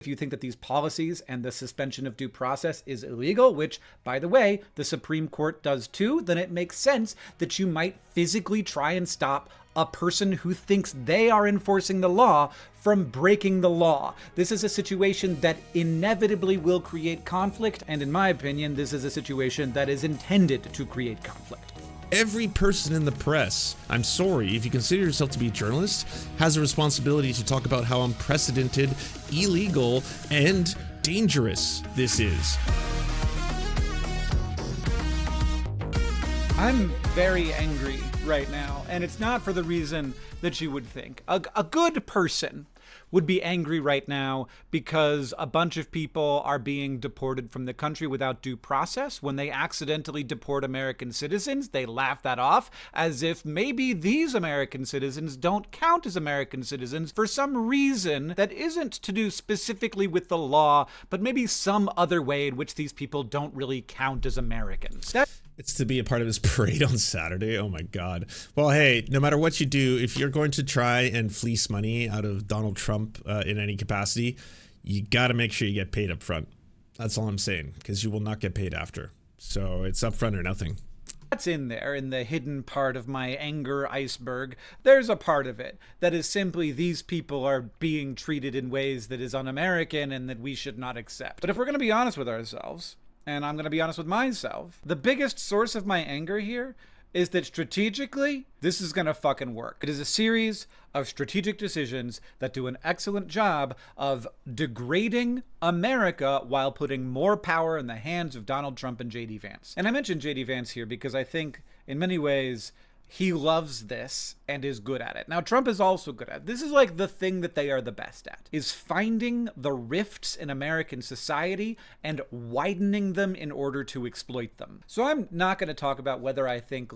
If you think that these policies and the suspension of due process is illegal, which, by the way, the Supreme Court does too, then it makes sense that you might physically try and stop a person who thinks they are enforcing the law from breaking the law. This is a situation that inevitably will create conflict, and in my opinion, this is a situation that is intended to create conflict. Every person in the press, I'm sorry, if you consider yourself to be a journalist, has a responsibility to talk about how unprecedented, illegal, and dangerous this is. I'm very angry right now, and it's not for the reason that you would think. A good person would be angry right now because a bunch of people are being deported from the country without due process. When they accidentally deport American citizens, they laugh that off as if maybe these American citizens don't count as American citizens for some reason that isn't to do specifically with the law, but maybe some other way in which these people don't really count as Americans. It's to be a part of his parade on Saturday. Oh my God. Well, hey, no matter what you do, if you're going to try and fleece money out of Donald Trump in any capacity, you got to make sure you get paid up front. That's all I'm saying, because you will not get paid after. So it's up front or nothing. That's in there, in the hidden part of my anger iceberg. There's a part of it that is simply these people are being treated in ways that is un-American and that we should not accept. But if we're going to be honest with ourselves, and I'm going to be honest with myself, the biggest source of my anger here is that strategically, this is going to fucking work. It is a series of strategic decisions that do an excellent job of degrading America while putting more power in the hands of Donald Trump and J.D. Vance. And I mentioned J.D. Vance here because I think in many ways he loves this and is good at it. Now, Trump is also good at it. This is like the thing that they are the best at, is finding the rifts in American society and widening them in order to exploit them. So I'm not going to talk about whether I think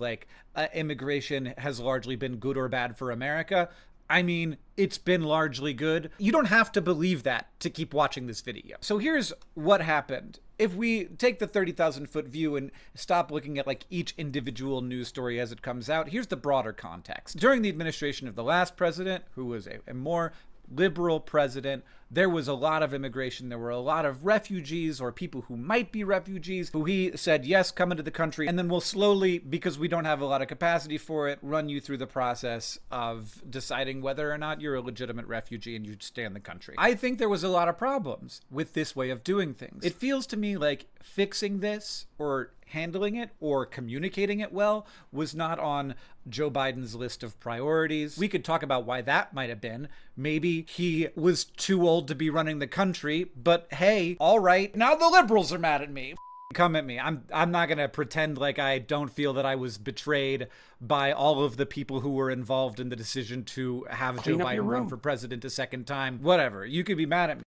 immigration has largely been good or bad for America. I mean, it's been largely good. You don't have to believe that to keep watching this video. So here's what happened. If we take the 30,000 foot view and stop looking at each individual news story as it comes out, here's the broader context. During the administration of the last president, who was a more liberal president, there was a lot of immigration. There were a lot of refugees or people who might be refugees who he said, yes, come into the country. And then we'll slowly, because we don't have a lot of capacity for it, run you through the process of deciding whether or not you're a legitimate refugee and you stay in the country. I think there was a lot of problems with this way of doing things. It feels to me like fixing this or handling it or communicating it well was not on Joe Biden's list of priorities. We could talk about why that might have been. Maybe he was too old to be running the country, but hey, all right, now the liberals are mad at me. Come at me. I'm not going to pretend like I don't feel that I was betrayed by all of the people who were involved in the decision to have Joe Biden run for president a second time. Whatever. You could be mad at me.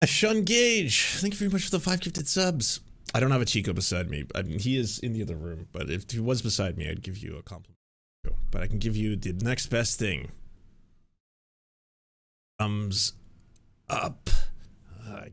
Sean Gage, thank you very much for the 5 gifted subs. I don't have a Chico beside me. I mean, he is in the other room, but if he was beside me, I'd give you a compliment. But I can give you the next best thing. Thumbs up. God.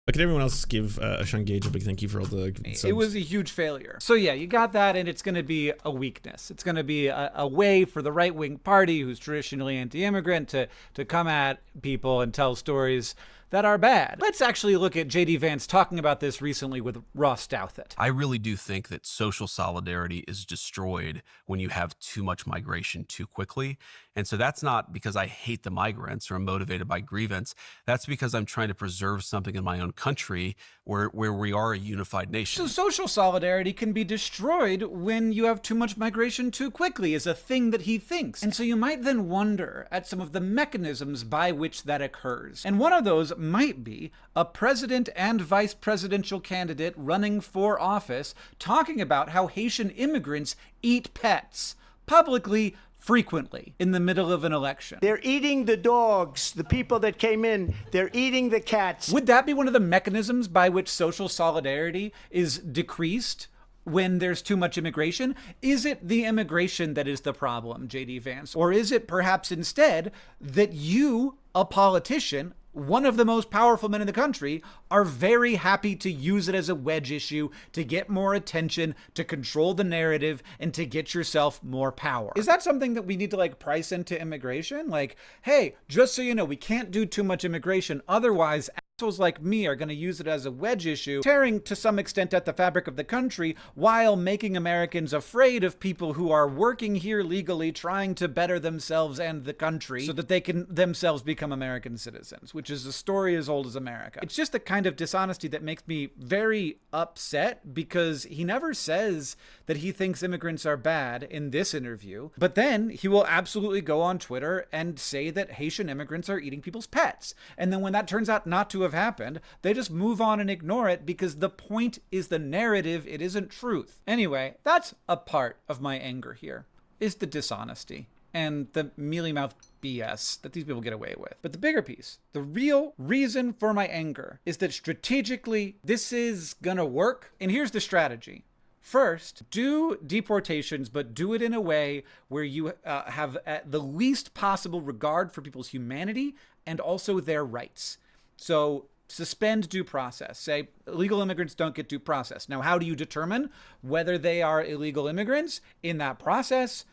But can everyone else give Sean Gage a big thank you for all the subs? It was a huge failure. So yeah, you got that, and it's going to be a weakness. It's going to be a way for the right-wing party, who's traditionally anti-immigrant, to come at people and tell stories that are bad. Let's actually look at J.D. Vance talking about this recently with Ross Douthat. I really do think that social solidarity is destroyed when you have too much migration too quickly. And so that's not because I hate the migrants or I'm motivated by grievance. That's because I'm trying to preserve something in my own country where we are a unified nation. So social solidarity can be destroyed when you have too much migration too quickly, is a thing that he thinks. And so you might then wonder at some of the mechanisms by which that occurs. And one of those might be a president and vice presidential candidate running for office talking about how Haitian immigrants eat pets publicly, frequently, in the middle of an election. They're eating the dogs, the people that came in, they're eating the cats. Would that be one of the mechanisms by which social solidarity is decreased when there's too much immigration? Is it the immigration that is the problem, J.D. Vance? Or is it perhaps instead that you, a politician, one of the most powerful men in the country, are very happy to use it as a wedge issue to get more attention, to control the narrative, and to get yourself more power. Is that something that we need to like price into immigration? Like, hey, just so you know, we can't do too much immigration, otherwise assholes like me are going to use it as a wedge issue, tearing to some extent at the fabric of the country while making Americans afraid of people who are working here legally, trying to better themselves and the country so that they can themselves become American citizens, which is a story as old as America. It's just the kind of dishonesty that makes me very upset, because he never says that he thinks immigrants are bad in this interview, but then he will absolutely go on Twitter and say that Haitian immigrants are eating people's pets. And then when that turns out not to have happened, they just move on and ignore it because the point is the narrative, it isn't truth. Anyway, that's a part of my anger here, is the dishonesty and the mealy-mouthed BS that these people get away with. But the bigger piece, the real reason for my anger, is that strategically this is gonna work. And here's the strategy. First, do deportations, but do it in a way where you have the least possible regard for people's humanity and also their rights. So suspend due process. Say illegal immigrants don't get due process. Now, how do you determine whether they are illegal immigrants in that process?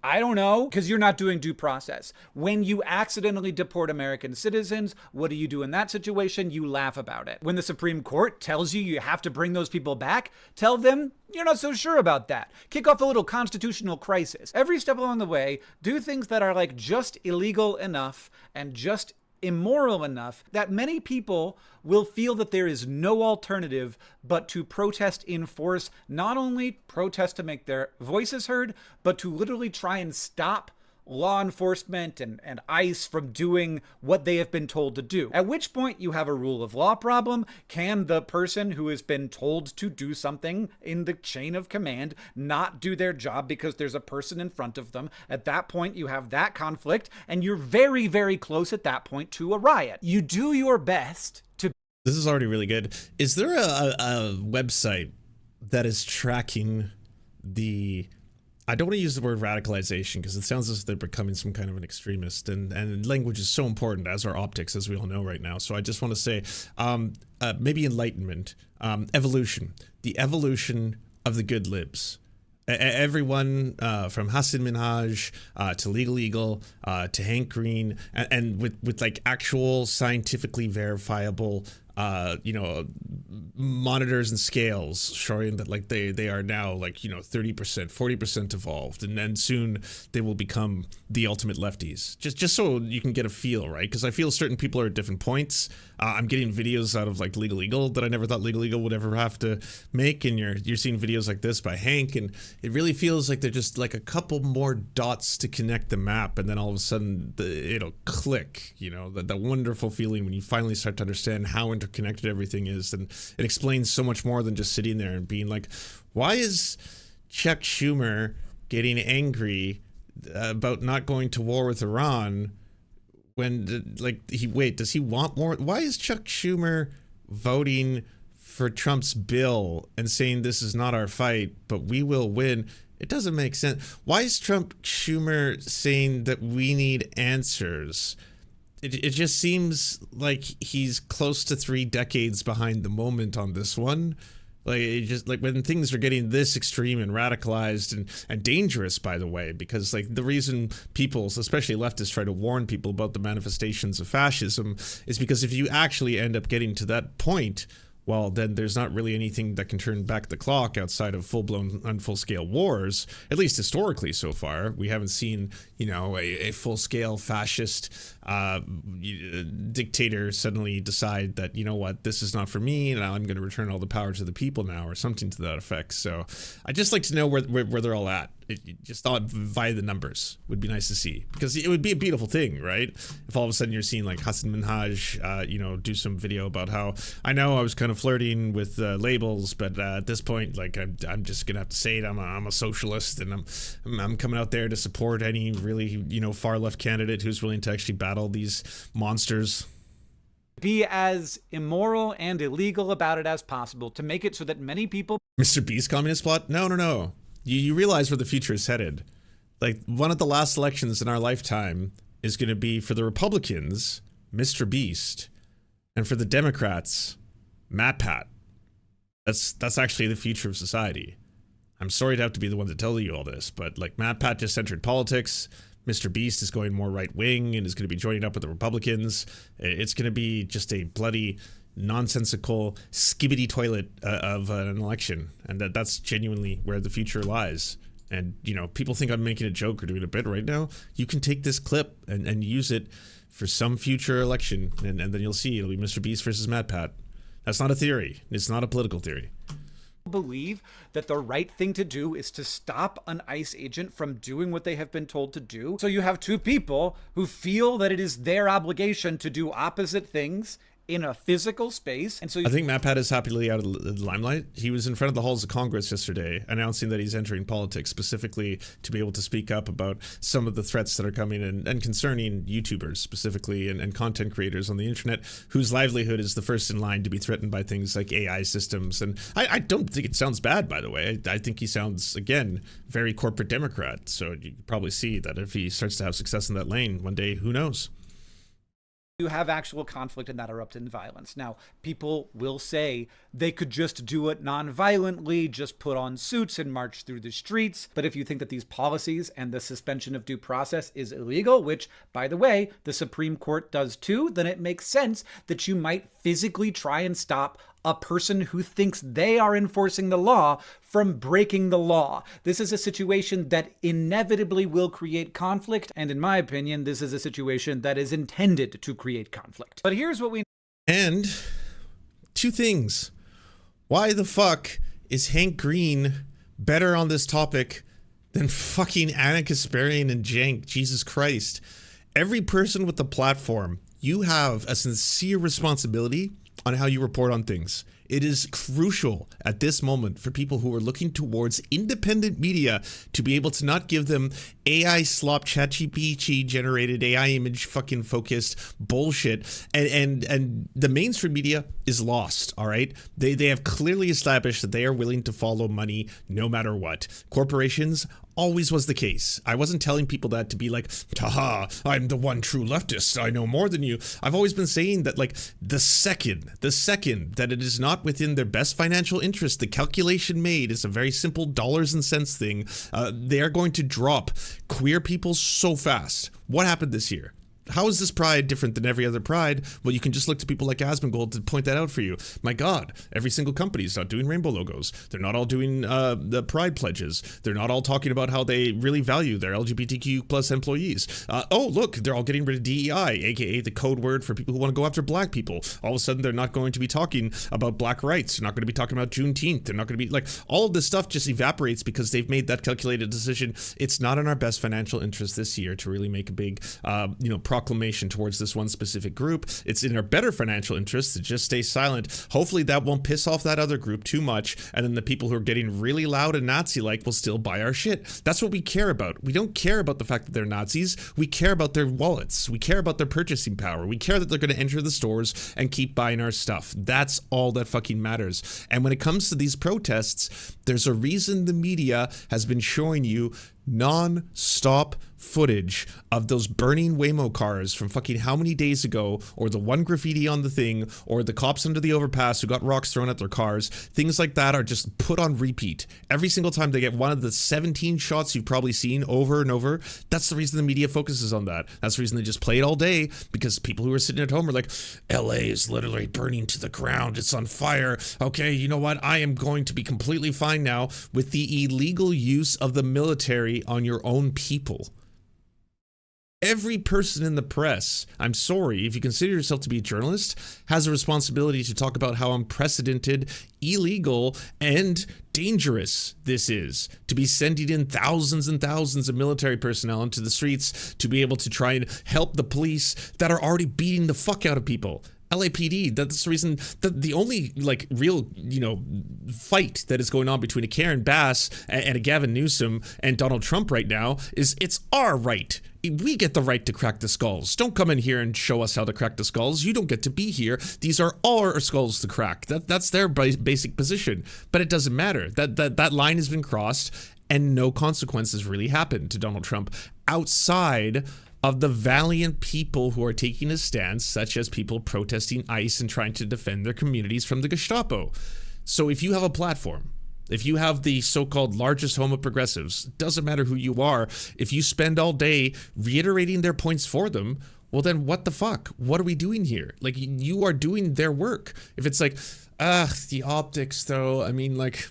I don't know, because you're not doing due process. When you accidentally deport American citizens, what do you do in that situation? You laugh about it. When the Supreme Court tells you you have to bring those people back, tell them you're not so sure about that. Kick off a little constitutional crisis. Every step along the way, do things that are like just illegal enough and just immoral enough that many people will feel that there is no alternative but to protest in force, not only protest to make their voices heard, but to literally try and stop law enforcement and ICE from doing what they have been told to do. At which point you have a rule of law problem. Can the person who has been told to do something in the chain of command not do their job because there's a person in front of them? At that point you have that conflict, and you're very, very close at that point to a riot. You do your best to... This is already really good. Is there a website that is tracking the... I don't want to use the word radicalization because it sounds as if they're becoming some kind of an extremist, and language is so important, as are optics, as we all know right now. So I just want to say maybe enlightenment, evolution, the evolution of the good libs. Everyone from Hassan Minhaj to Legal Eagle to Hank Green, and with like actual scientifically verifiable monitors and scales showing that like they are now like 30%, 40% evolved, and then soon they will become the ultimate lefties. Just so you can get a feel, right? Because I feel certain people are at different points. I'm getting videos out of like Legal Eagle that I never thought Legal Eagle would ever have to make, and you're seeing videos like this by Hank, and it really feels like they're just like a couple more dots to connect the map, and then all of a sudden it'll click. The wonderful feeling when you finally start to understand how interconnected everything is, and it explains so much more than just sitting there and being like, why is Chuck Schumer getting angry about not going to war with Iran when does he want more? Why is Chuck Schumer voting for Trump's bill and saying this is not our fight, but we will win? It doesn't make sense. Why is Schumer saying that we need answers? It just seems like he's close to 3 decades behind the moment on this one. Like, it just like when things are getting this extreme and radicalized and dangerous, by the way, because like the reason people, especially leftists, try to warn people about the manifestations of fascism is because if you actually end up getting to that point, well, then there's not really anything that can turn back the clock outside of full-blown and full-scale wars, at least historically so far. We haven't seen, a full-scale fascist dictator suddenly decide that, this is not for me, and I'm going to return all the power to the people now, or something to that effect. So I'd just like to know where they're all at. Just thought via the numbers would be nice to see, because it would be a beautiful thing, right? If all of a sudden you're seeing like Hassan Minhaj, do some video about how I know I was kind of flirting with labels, but at this point, like I'm just gonna have to say it. I'm a socialist, and I'm coming out there to support any really far left candidate who's willing to actually battle these monsters. Be as immoral and illegal about it as possible to make it so that many people... Mr. B's communist plot? No. You realize where the future is headed. Like, one of the last elections in our lifetime is going to be for the Republicans Mr. Beast, and for the Democrats, MatPat. That's actually the future of society. I'm sorry to have to be the one to tell you all this, but like MatPat just entered politics. Mr. Beast is going more right wing and is going to be joining up with the Republicans. It's going to be just a bloody nonsensical skibbity toilet of an election, and that's genuinely where the future lies. And you know, people think I'm making a joke or doing a bit right now. You can take this clip and use it for some future election, and then you'll see it'll be Mr. Beast versus MatPat. That's not a theory. It's not a political theory. Believe that the right thing to do is to stop an ICE agent from doing what they have been told to do. So you have two people who feel that it is their obligation to do opposite things in a physical space. And so I think MatPat is happily out of the limelight. He was in front of the halls of Congress yesterday announcing that he's entering politics specifically to be able to speak up about some of the threats that are coming and concerning YouTubers specifically and content creators on the internet whose livelihood is the first in line to be threatened by things like AI systems. And I don't think it sounds bad, by the way. I think he sounds, again, very corporate Democrat. So you can probably see that if he starts to have success in that lane one day, who knows? You have actual conflict and that erupt in violence. Now, people will say they could just do it non-violently, just put on suits and march through the streets. But if you think that these policies and the suspension of due process is illegal, which, by the way, the Supreme Court does too, then it makes sense that you might physically try and stop a person who thinks they are enforcing the law from breaking the law. This is a situation that inevitably will create conflict, and in my opinion, this is a situation that is intended to create conflict. But here's what we... And two things. Why the fuck is Hank Green better on this topic than fucking Anna Kasparian and Jank? Jesus Christ. Every person with the platform, you have a sincere responsibility on how you report on things. It is crucial at this moment for people who are looking towards independent media to be able to not give them AI slop, ChatGPT generated AI image fucking focused bullshit. And the mainstream media is lost, all right? They have clearly established that they are willing to follow money no matter what. Corporations always was the case. I wasn't telling people that to be like, haha, I'm the one true leftist. I know more than you. I've always been saying that, like, the second that it is not within their best financial interest, the calculation made is a very simple dollars and cents thing. They are going to drop queer people so fast. What happened this year? How is this pride different than every other pride? Well, you can just look to people like Asmongold to point that out for you. My God, every single company is not doing rainbow logos. They're not all doing the pride pledges. They're not all talking about how they really value their LGBTQ plus employees. Oh, look, they're all getting rid of DEI, aka the code word for people who want to go after black people. All of a sudden, they're not going to be talking about black rights. They're not going to be talking about Juneteenth. They're not going to be like, all of this stuff just evaporates because they've made that calculated decision. It's not in our best financial interest this year to really make a big, proclamation towards this one specific group. It's in our better financial interest to just stay silent. Hopefully that won't piss off that other group too much, and then the people who are getting really loud and Nazi-like will still buy our shit. That's what we care about. We don't care about the fact that they're Nazis. We care about their wallets. We care about their purchasing power. We care that they're going to enter the stores and keep buying our stuff. That's all that fucking matters. And when it comes to these protests, there's a reason the media has been showing you non-stop footage of those burning Waymo cars from fucking how many days ago, or the one graffiti on the thing, or the cops under the overpass who got rocks thrown at their cars. Things like that are just put on repeat. Every single time they get one of the 17 shots you've probably seen over and over. That's the reason the media focuses on that. That's the reason they just play it all day, because people who are sitting at home are like, LA is literally burning to the ground. It's on fire. Okay, you know what? I am going to be completely fine now with the illegal use of the military on your own people. Every person in the press, I'm sorry, if you consider yourself to be a journalist, has a responsibility to talk about how unprecedented, illegal, and dangerous this is. To be sending in thousands and thousands of military personnel into the streets to be able to try and help the police that are already beating the fuck out of people. LAPD, that's the reason that the only like real, fight that is going on between a Karen Bass and a Gavin Newsom and Donald Trump right now is it's our right. We get the right to crack the skulls. Don't come in here and show us how to crack the skulls. You don't get to be here. These are our skulls to crack. That's their basic position. But it doesn't matter. That line has been crossed and no consequences really happened to Donald Trump outside of the valiant people who are taking a stance, such as people protesting ICE and trying to defend their communities from the Gestapo. So if you have a platform, if you have the so-called largest home of progressives, doesn't matter who you are, if you spend all day reiterating their points for them, well then what the fuck? What are we doing here? Like, you are doing their work. If it's like, the optics though, I mean, like,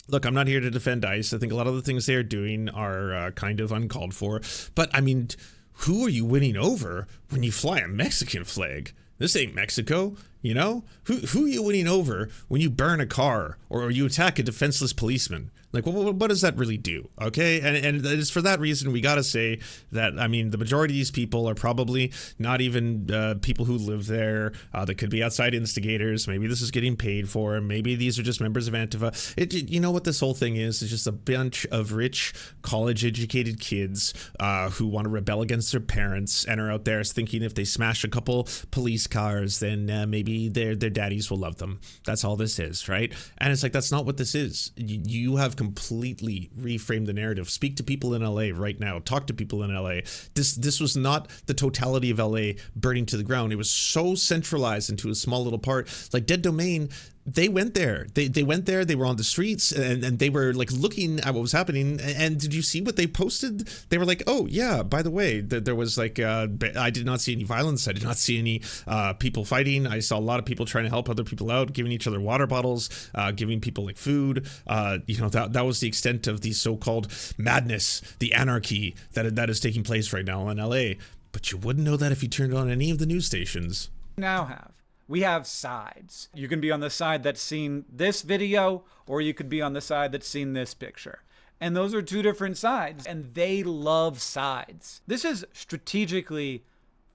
look, I'm not here to defend ICE. I think a lot of the things they are doing are kind of uncalled for. But I mean, who are you winning over when you fly a Mexican flag? This ain't Mexico, you know? Who are you winning over when you burn a car or you attack a defenseless policeman? Like, what does that really do? Okay, and it's for that reason we gotta say that, I mean, the majority of these people are probably not even people who live there. They could be outside instigators. Maybe this is getting paid for. Maybe these are just members of Antifa. You know what this whole thing is? It's just a bunch of rich, college-educated kids who want to rebel against their parents and are out there thinking if they smash a couple police cars, then maybe their daddies will love them. That's all this is, right? And it's like, that's not what this is. You have completely reframed the narrative. Speak to people in LA right now. Talk to people in LA. This was not the totality of LA burning to the ground. It was so centralized into a small little part. Like Dead Domain, they went there. They went there. They were on the streets and they were like looking at what was happening. And did you see what they posted? They were like, oh yeah, by the way, there was like, I did not see any violence. I did not see any people fighting. I saw a lot of people trying to help other people out, giving each other water bottles, giving people like food. You know, that was the extent of the so-called madness, the anarchy that is taking place right now in LA. But you wouldn't know that if you turned on any of the news stations. We have sides. You can be on the side that's seen this video, or you could be on the side that's seen this picture. And those are two different sides, and they love sides. This is strategically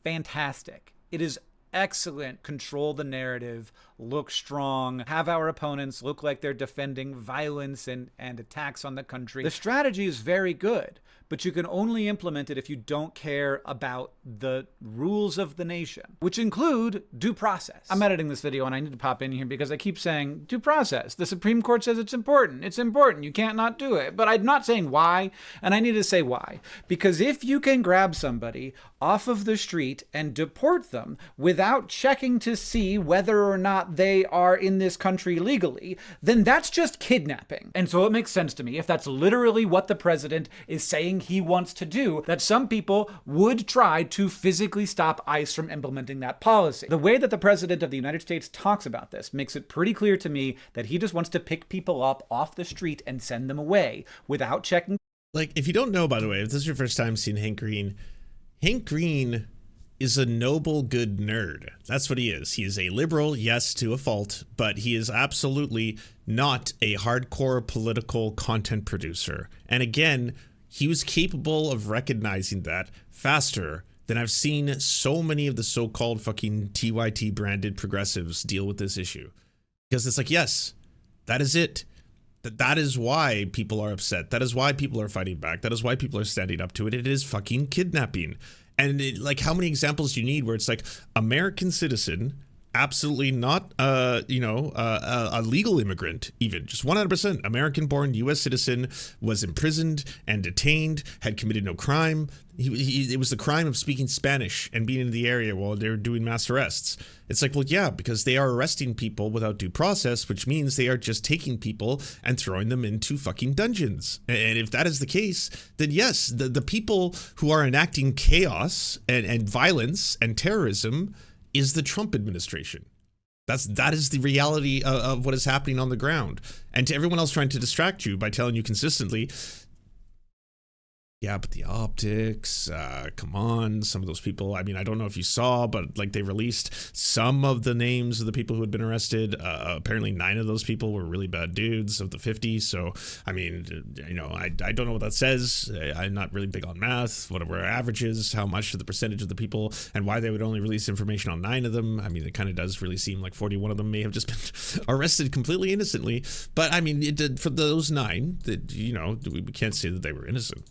fantastic. It is excellent. Control the narrative, look strong, have our opponents look like they're defending violence and attacks on the country. The strategy is very good, but you can only implement it if you don't care about the rules of the nation, which include due process. I'm editing this video and I need to pop in here because I keep saying due process. The Supreme Court says it's important. It's important. You can't not do it. But I'm not saying why, and I need to say why. Because if you can grab somebody off of the street and deport them without checking to see whether or not they are in this country legally, then that's just kidnapping. And so it makes sense to me, if that's literally what the president is saying he wants to do, that some people would try to physically stop ICE from implementing that policy. The way that the president of the United States talks about this makes it pretty clear to me that he just wants to pick people up off the street and send them away without checking. Like, if you don't know, by the way, if this is your first time seeing Hank Green is a noble, good nerd. That's what he is. He is a liberal, yes, to a fault, but he is absolutely not a hardcore political content producer. And again, he was capable of recognizing that faster than I've seen so many of the so-called fucking TYT branded progressives deal with this issue. Because it's like, yes, that is it. That is why people are upset. That is why people are fighting back. That is why people are standing up to it. It is fucking kidnapping. And like, how many examples do you need where it's like American citizen, absolutely not, a legal immigrant, even just 100% American-born U.S. citizen, was imprisoned and detained, had committed no crime. It was the crime of speaking Spanish and being in the area while they were doing mass arrests. It's like, well, yeah, because they are arresting people without due process, which means they are just taking people and throwing them into fucking dungeons. And if that is the case, then yes, the people who are enacting chaos and violence and terrorism is the Trump administration. That is the reality of what is happening on the ground. And to everyone else trying to distract you by telling you consistently, yeah, but the optics, come on, some of those people, I mean, I don't know if you saw, but like they released some of the names of the people who had been arrested. Apparently 9 of those people were really bad dudes of the 50. So, I mean, you know, I don't know what that says. I'm not really big on math, what were averages, how much of the percentage of the people, and why they would only release information on 9 of them. I mean, it kind of does really seem like 41 of them may have just been arrested completely innocently. But I mean, for those 9, that, you know, we can't say that they were innocent.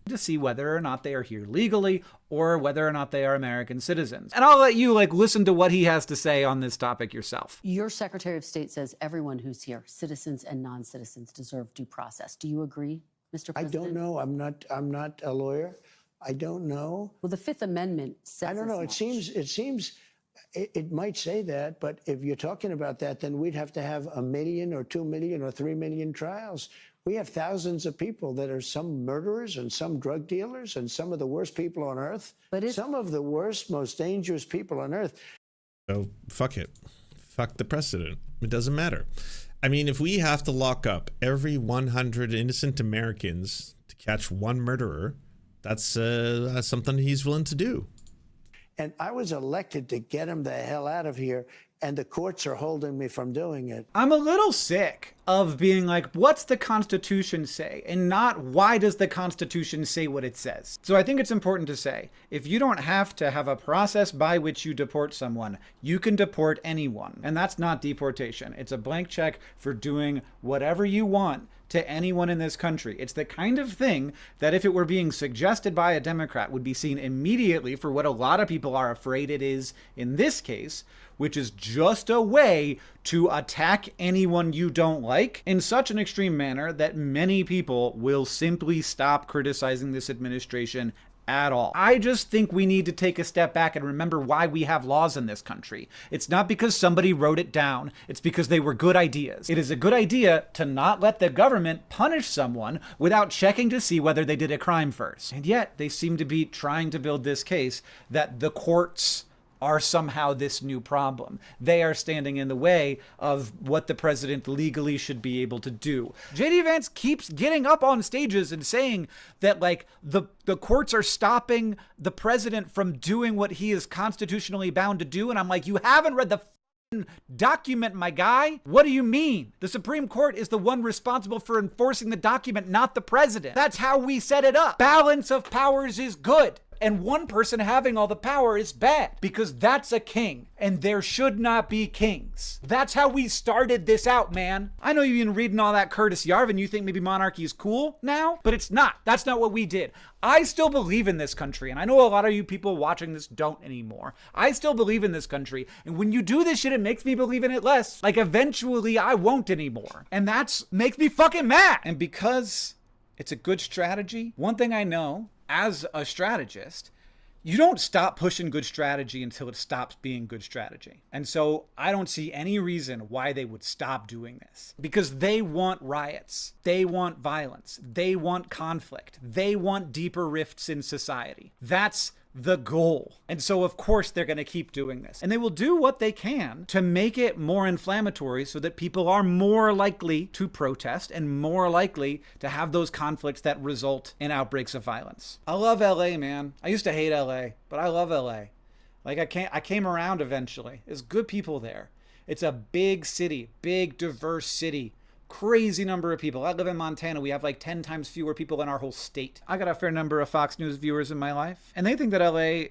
To see whether or not they are here legally or whether or not they are American citizens. And I'll let you listen to what he has to say on this topic yourself. Your Secretary of State says everyone who's here, citizens and non-citizens, deserve due process. Do you agree, Mr. President? I don't know. I'm not a lawyer. I don't know. Well, the Fifth Amendment says I don't know. as It seems it might say that, but if you're talking about that, then we'd have to have 1 million or 2 million or 3 million trials. We have thousands of people that are some murderers and some drug dealers and some of the worst people on earth. But some of the worst, most dangerous people on earth. So fuck it. Fuck the precedent. It doesn't matter. I mean, if we have to lock up every 100 innocent Americans to catch one murderer, that's something he's willing to do. And I was elected to get him the hell out of here, and the courts are holding me from doing it. I'm a little sick of being like, what's the Constitution say? And not, why does the Constitution say what it says? So I think it's important to say, if you don't have to have a process by which you deport someone, you can deport anyone. And that's not deportation. It's a blank check for doing whatever you want to anyone in this country. It's the kind of thing that if it were being suggested by a Democrat would be seen immediately for what a lot of people are afraid it is in this case, which is just a way to attack anyone you don't like in such an extreme manner that many people will simply stop criticizing this administration at all. I just think we need to take a step back and remember why we have laws in this country. It's not because somebody wrote it down. It's because they were good ideas. It is a good idea to not let the government punish someone without checking to see whether they did a crime first. And yet they seem to be trying to build this case that the courts are somehow this new problem. They are standing in the way of what the president legally should be able to do. JD Vance keeps getting up on stages and saying that like the courts are stopping the president from doing what he is constitutionally bound to do. And I'm like, you haven't read the document, my guy. What do you mean? The Supreme Court is the one responsible for enforcing the document, not the president. That's how we set it up. Balance of powers is good. And one person having all the power is bad because that's a king and there should not be kings. That's how we started this out, man. I know you've been reading all that Curtis Yarvin. You think maybe monarchy is cool now, but it's not. That's not what we did. I still believe in this country. And I know a lot of you people watching this don't anymore. I still believe in this country. And when you do this shit, it makes me believe in it less. Like eventually I won't anymore. And that's makes me fucking mad. And because it's a good strategy, one thing I know as a strategist, you don't stop pushing good strategy until it stops being good strategy. And so I don't see any reason why they would stop doing this because they want riots. They want violence. They want conflict. They want deeper rifts in society. That's the goal. And so of course they're going to keep doing this. And they will do what they can to make it more inflammatory so that people are more likely to protest and more likely to have those conflicts that result in outbreaks of violence. I love LA, man. I used to hate LA, but I love LA. Like I came around eventually. There's good people there. It's a big city, big diverse city. Crazy number of people. I live in Montana. We have like 10 times fewer people in our whole state. I got a fair number of Fox News viewers in my life. And they think that LA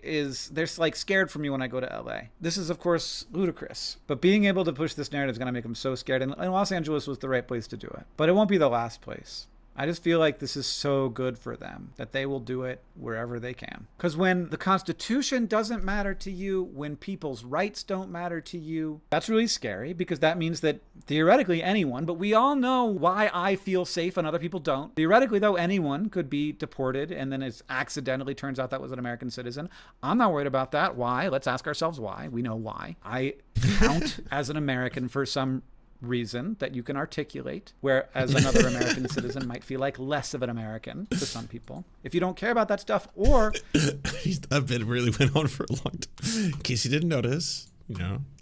they're like scared for me when I go to LA. This is of course ludicrous. But being able to push this narrative is going to make them so scared. And Los Angeles was the right place to do it. But it won't be the last place. I just feel like this is so good for them that they will do it wherever they can. Because when the Constitution doesn't matter to you, when people's rights don't matter to you, that's really scary because that means that theoretically anyone, but we all know why I feel safe and other people don't. Theoretically, though, anyone could be deported and then it accidentally turns out that was an American citizen. I'm not worried about that. Why? Let's ask ourselves why. We know why. I count as an American for some reason that you can articulate, whereas another American citizen might feel like less of an American to some people. If you don't care about that stuff, or that bit really went on for a long time. In case you didn't notice,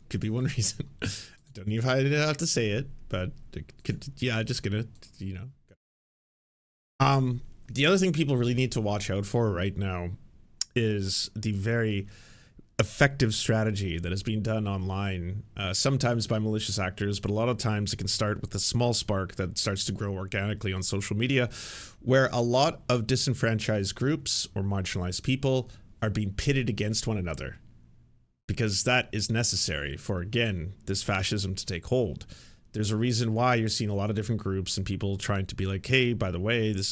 could be one reason. I don't even have to say it, but just gonna, the other thing people really need to watch out for right now is the very effective strategy that is being done online, sometimes by malicious actors, but a lot of times it can start with a small spark that starts to grow organically on social media, where a lot of disenfranchised groups or marginalized people are being pitted against one another, because that is necessary for, again, this fascism to take hold. There's a reason why you're seeing a lot of different groups and people trying to be like, hey, by the way, this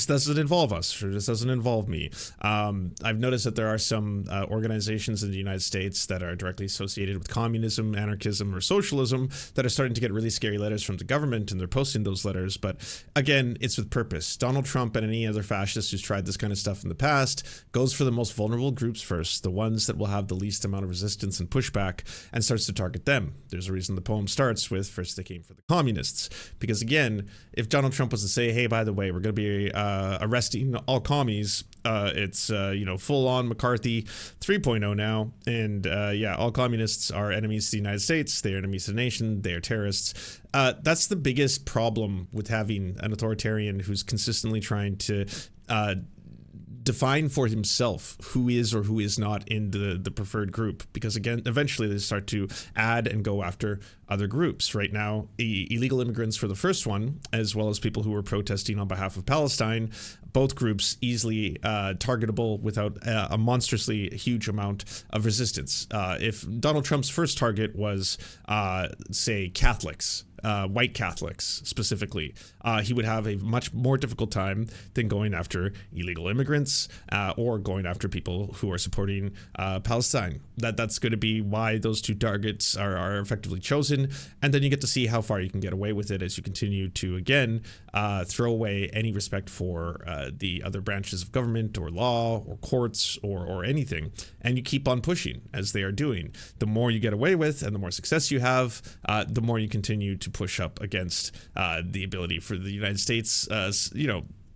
doesn't involve us, or this doesn't involve me. I've noticed that there are some organizations in the United States that are directly associated with communism, anarchism, or socialism that are starting to get really scary letters from the government, and they're posting those letters. But again, it's with purpose. Donald Trump and any other fascist who's tried this kind of stuff in the past goes for the most vulnerable groups first, the ones that will have the least amount of resistance and pushback, and starts to target them. There's a reason the poem starts with, first they came for the communists. Because again, if Donald Trump was to say, hey, by the way, we're going to be arresting all commies, it's full-on McCarthy 3.0 now, and all communists are enemies to the United States, they are enemies to the nation, they are terrorists. That's the biggest problem with having an authoritarian who's consistently trying to define for himself who is or who is not in the preferred group, because again, eventually they start to add and go after other groups. Right now, illegal immigrants for the first one, as well as people who were protesting on behalf of Palestine, both groups easily targetable without a monstrously huge amount of resistance. If Donald Trump's first target was, say, Catholics, white Catholics specifically, he would have a much more difficult time than going after illegal immigrants or going after people who are supporting Palestine. That's going to be why those two targets are effectively chosen. And then you get to see how far you can get away with it as you continue to, again, throw away any respect for the other branches of government or law or courts or anything. And you keep on pushing as they are doing. The more you get away with and the more success you have, the more you continue to push up against the ability for the United States,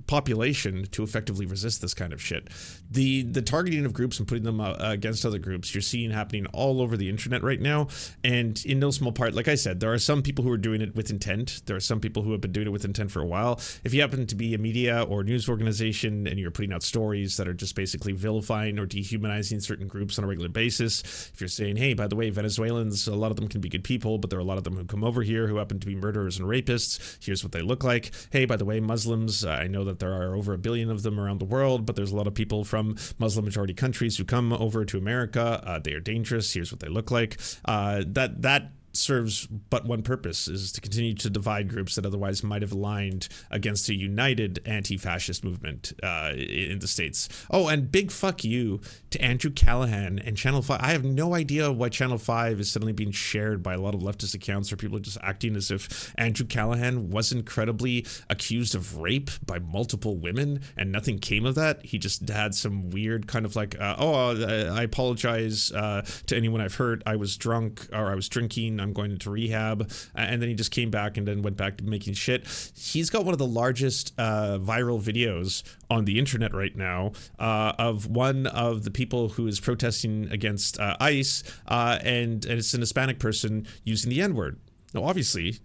population to effectively resist this kind of shit. The targeting of groups and putting them against other groups, you're seeing happening all over the internet right now. And in no small part, like I said, there are some people who are doing it with intent. There are some people who have been doing it with intent for a while. If you happen to be a media or news organization and you're putting out stories that are just basically vilifying or dehumanizing certain groups on a regular basis, if you're saying, hey, by the way, Venezuelans, a lot of them can be good people, but there are a lot of them who come over here who happen to be murderers and rapists. Here's what they look like. Hey, by the way, Muslims, I know that there are over 1 billion of them around the world, but there's a lot of people from Muslim majority countries who come over to America. They are dangerous. Here's what they look like. That serves but one purpose, is to continue to divide groups that otherwise might have aligned against a united anti-fascist movement in the States. Oh, and big fuck you to Andrew Callahan and Channel 5. I have no idea why Channel 5 is suddenly being shared by a lot of leftist accounts, or people are just acting as if Andrew Callahan wasn't credibly accused of rape by multiple women and nothing came of that. He just had some weird kind of like, I apologize to anyone I've hurt. I was drunk, or I was drinking. I'm going into rehab. And then he just came back and then went back to making shit. He's got one of the largest viral videos on the internet right now of one of the people who is protesting against ICE, and it's an Hispanic person using the N-word. Now, obviously,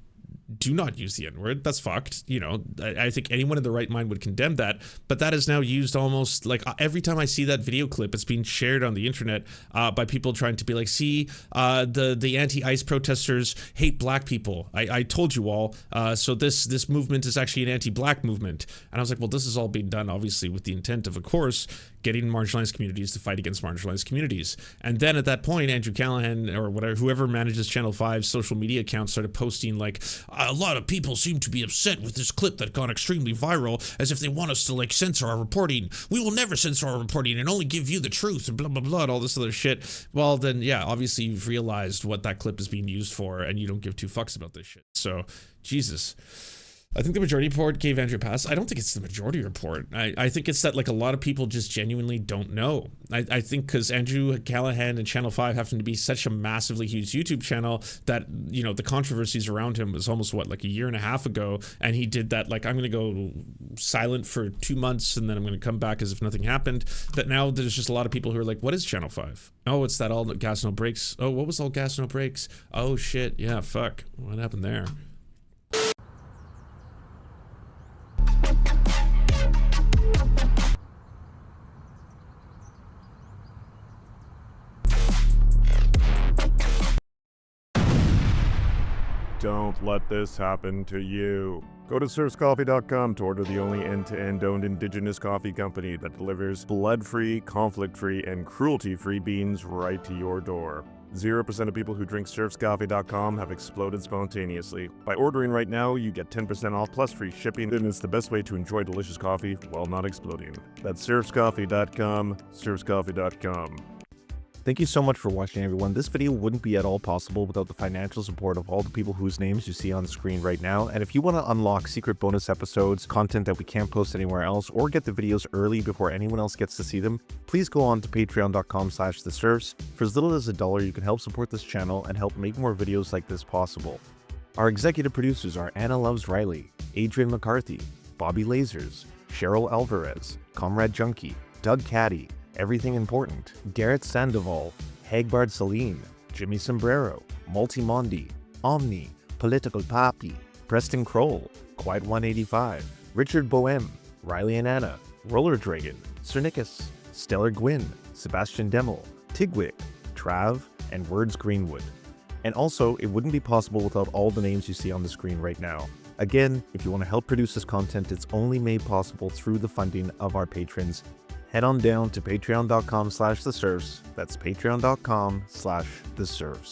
do not use the N-word. That's fucked. I think anyone in the right mind would condemn that, but that is now used almost like every time I see that video clip, it's being shared on the internet by people trying to be like, see, the anti-ICE protesters hate black people. I told you all. So this movement is actually an anti-black movement. And I was like, well, this is all being done obviously with the intent of course, getting marginalized communities to fight against marginalized communities. And then at that point, Andrew Callahan or whatever, whoever manages Channel 5's social media account started posting like, a lot of people seem to be upset with this clip that gone extremely viral, as if they want us to like censor our reporting. We will never censor our reporting and only give you the truth and blah, blah, blah, and all this other shit. Well, then, yeah, obviously you've realized what that clip is being used for and you don't give two fucks about this shit. So, Jesus. I think the majority report gave Andrew a pass. I don't think it's the majority report. I think it's that like a lot of people just genuinely don't know. I think because Andrew Callahan and Channel 5 happen to be such a massively huge YouTube channel that, the controversies around him was almost like a year and a half ago. And he did that, like, I'm going to go silent for 2 months and then I'm going to come back as if nothing happened. That now there's just a lot of people who are like, what is Channel 5? Oh, it's that all gas, no brakes. Oh, what was all gas, no brakes? Oh, shit. Yeah, fuck. What happened there? Don't let this happen to you. Go to serfscoffee.com to order the only end-to-end owned indigenous coffee company that delivers blood-free, conflict-free, and cruelty-free beans right to your door. 0% of people who drink serfscoffee.com have exploded spontaneously. By ordering right now, you get 10% off plus free shipping, and it's the best way to enjoy delicious coffee while not exploding. That's serfscoffee.com, serfscoffee.com. Thank you so much for watching, everyone. This video wouldn't be at all possible without the financial support of all the people whose names you see on the screen right now. And if you want to unlock secret bonus episodes, content that we can't post anywhere else, or get the videos early before anyone else gets to see them, please go on to patreon.com/theserfs. For as little as $1, you can help support this channel and help make more videos like this possible. Our executive producers are Anna Loves Riley, Adrian McCarthy, Bobby Lasers, Cheryl Alvarez, Comrade Junkie, Doug Caddy, Everything Important, Garrett Sandoval, Hagbard Celine, Jimmy Sombrero, Multimondi, Omni, Political Papi, Preston Kroll, Quiet 185, Richard Boehm, Riley and Anna, Roller Dragon, Cernicus, Stellar Gwyn, Sebastian Demel, Tigwick, Trav, and Words Greenwood. And also, it wouldn't be possible without all the names you see on the screen right now. Again, if you want to help produce this content, it's only made possible through the funding of our patrons. Head on down to patreon.com/theserfs. That's patreon.com/theserfs.